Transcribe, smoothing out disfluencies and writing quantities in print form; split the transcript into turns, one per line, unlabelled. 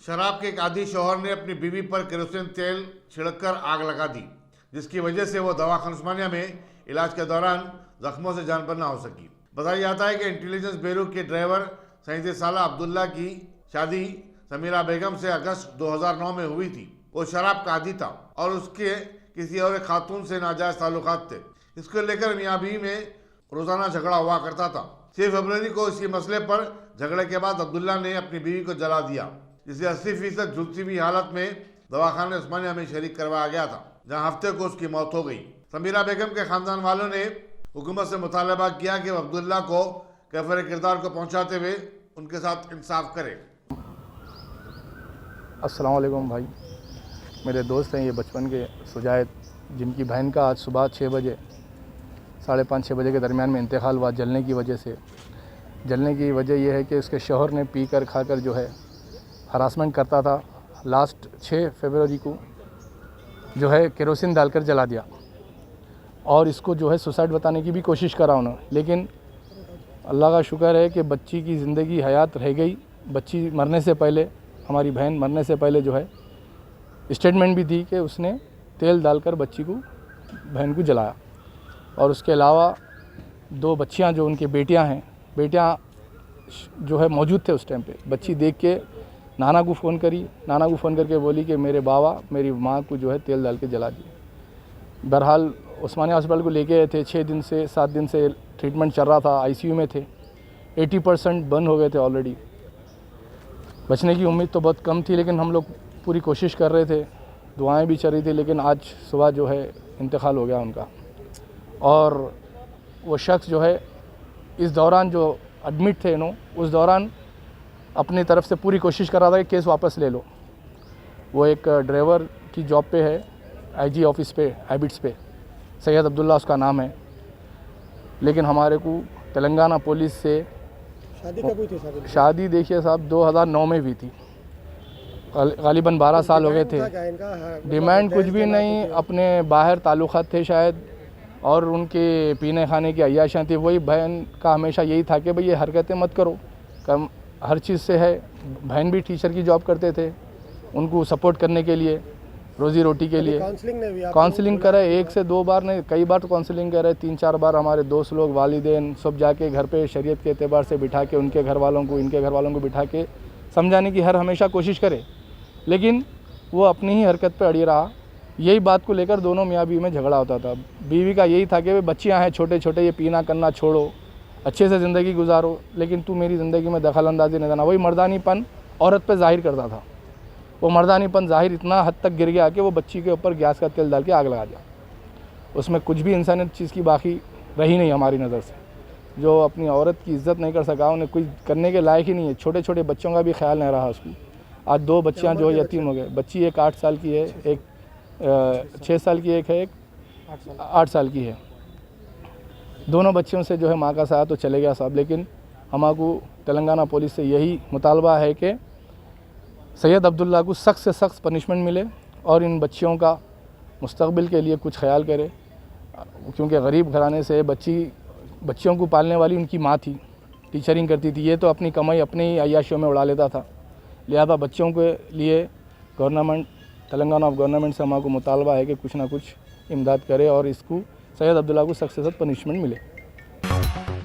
शराब के एक आदी शौहर ने अपनी बीवी पर केरोसिन तेल छिड़ककर आग लगा दी, जिसकी वजह से वो दवाखाना उस्मानिया में इलाज के दौरान जख्मों से जान पर ना हो सकी। बताया जाता है कि इंटेलिजेंस ब्यूरो के ड्राइवर 37 साल अब्दुल्ला की शादी समीरा बेगम से अगस्त 2009 में हुई थी। वो शराब का आदी था और उसके किसी और खातून से नाजायज ताल्लुकात थे। इसको लेकर मियां बीवी में रोजाना झगड़ा हुआ करता था। 6 फरवरी को इसी मसले पर झगड़े के बाद अब्दुल्ला ने अपनी बीवी को जला दिया, जिसे 80% झुलसी हुई हालत में दवाखाने उस्मानिया में शरीक करवाया गया था, जहां हफ्ते को उसकी मौत हो गई। समीरा बेगम के खानदान वालों ने हुकूमत से मुतालबा किया कि अब्दुल्ला को कैफर किरदार को पहुंचाते हुए उनके साथ इंसाफ करे।
अस्सलाम वालेकुम भाई, मेरे दोस्त हैं ये बचपन के सुजायद, जिनकी बहन का आज सुबह 6 बजे 5:30-6 बजे के दरमियान में इंतकाल हुआ जलने की वजह से। जलने की वजह यह है कि उसके शौहर ने पी कर खाकर जो है हरासमेंट करता था। लास्ट 6 फरवरी को जो है केरोसिन डालकर जला दिया और इसको जो है सुसाइड बताने की भी कोशिश करा उन्होंने, लेकिन अल्लाह का शुक्र है कि बच्ची की ज़िंदगी हयात रह गई। बच्ची मरने से पहले, हमारी बहन मरने से पहले जो है स्टेटमेंट भी दी कि उसने तेल डालकर बच्ची को, बहन को जलाया। और उसके अलावा 2 बच्चियां जो उनकी बेटियां हैं, बेटियां जो है मौजूद थे उस टाइम पे। बच्ची देख के नाना को फ़ोन करी, नाना को फ़ोन करके बोली कि मेरे बाबा मेरी माँ को जो है तेल डाल के जला दिया। बहरहाल उस्मानिया हॉस्पिटल को लेके गए थे। 6 दिन से 7 दिन से ट्रीटमेंट चल रहा था, आईसीयू में थे। 80% बंद हो गए थे ऑलरेडी। बचने की उम्मीद तो बहुत कम थी, लेकिन हम लोग पूरी कोशिश कर रहे थे, दुआएं भी चल रही थी, लेकिन आज सुबह जो है इंतकाल हो गया उनका। और वो शख्स जो है इस दौरान जो एडमिट थे उस दौरान अपनी तरफ से पूरी कोशिश कर रहा था कि केस वापस ले लो। वो एक ड्राइवर की जॉब पे है, आईजी ऑफिस पे, हैबिट्स पे, सैयद अब्दुल्ला उसका नाम है। लेकिन हमारे को तेलंगाना पुलिस से
शादी कब हुई थी?
शादी देखिए साहब 2009 में हुई थी, गालिबन 12 साल हो गए थे। डिमांड कुछ भी नहीं, अपने बाहर ताल्लुकात थे शायद, और उनके पीने खाने की अय्याशियाँ थी। वही बहन का हमेशा यही था कि भाई ये हरकतें मत करो, कम हर चीज़ से है। बहन भी टीचर की जॉब करते थे, उनको सपोर्ट करने के लिए, रोज़ी रोटी के लिए काउंसलिंग करे। 1 से 2 बार नहीं, कई बार तो काउंसलिंग करे, 3-4 बार। हमारे दोस्त लोग, वालिदैन सब जाके घर पे शरीयत के एतबार से बिठा के उनके घर वालों को, इनके घर वालों को बिठा के समझाने की हमेशा कोशिश करे, लेकिन वो अपनी ही हरकत पे अड़ी रहा। यही बात को लेकर दोनों मियाँ बीवी में झगड़ा होता था। बीवी का यही था कि बच्चियाँ हैं छोटे छोटे, ये पीना करना छोड़ो, अच्छे से ज़िंदगी गुजारो, लेकिन तू मेरी ज़िंदगी में दखल अंदाजी नहीं देना। वही मर्दानीपन औरत पे जाहिर करता था। वो मर्दानीपन जाहिर इतना हद तक गिर गया कि वो बच्ची के ऊपर गैस का तेल डाल के आग लगा दिया। उसमें कुछ भी इंसानियत चीज़ की बाकी रही नहीं हमारी नज़र से। जो अपनी औरत की इज़्ज़त नहीं कर सका, उन्हें कुछ करने के लायक ही नहीं है। छोटे छोटे बच्चों का भी ख्याल नहीं रहा उसको। आज 2 बच्चियाँ जो यतीम हो गए। बच्ची एक 8 साल की है, एक 6 साल की, एक है एक 8 साल की है। दोनों बच्चियों से जो है माँ का साथ तो चले गया साहब, लेकिन हमारे तेलंगाना पुलिस से यही मुतालबा है कि सैयद अब्दुल्ला को सख्त से सख्त पनिशमेंट मिले और इन बच्चियों का मुस्तकबिल के लिए कुछ ख्याल करे, क्योंकि गरीब घराने से बच्चियों को पालने वाली उनकी माँ थी, टीचरिंग करती थी। ये तो अपनी कमाई अपनी ही अय्याशियों में उड़ा लेता था। लिहाजा बच्चों के लिए गवर्नमेंट, तेलंगाना गवर्नमेंट से हमारे को मुतालबा है कि कुछ ना कुछ इमदाद करे और इसको सैयद अब्दुल्ला को सख्त से सख्त पनिशमेंट मिले।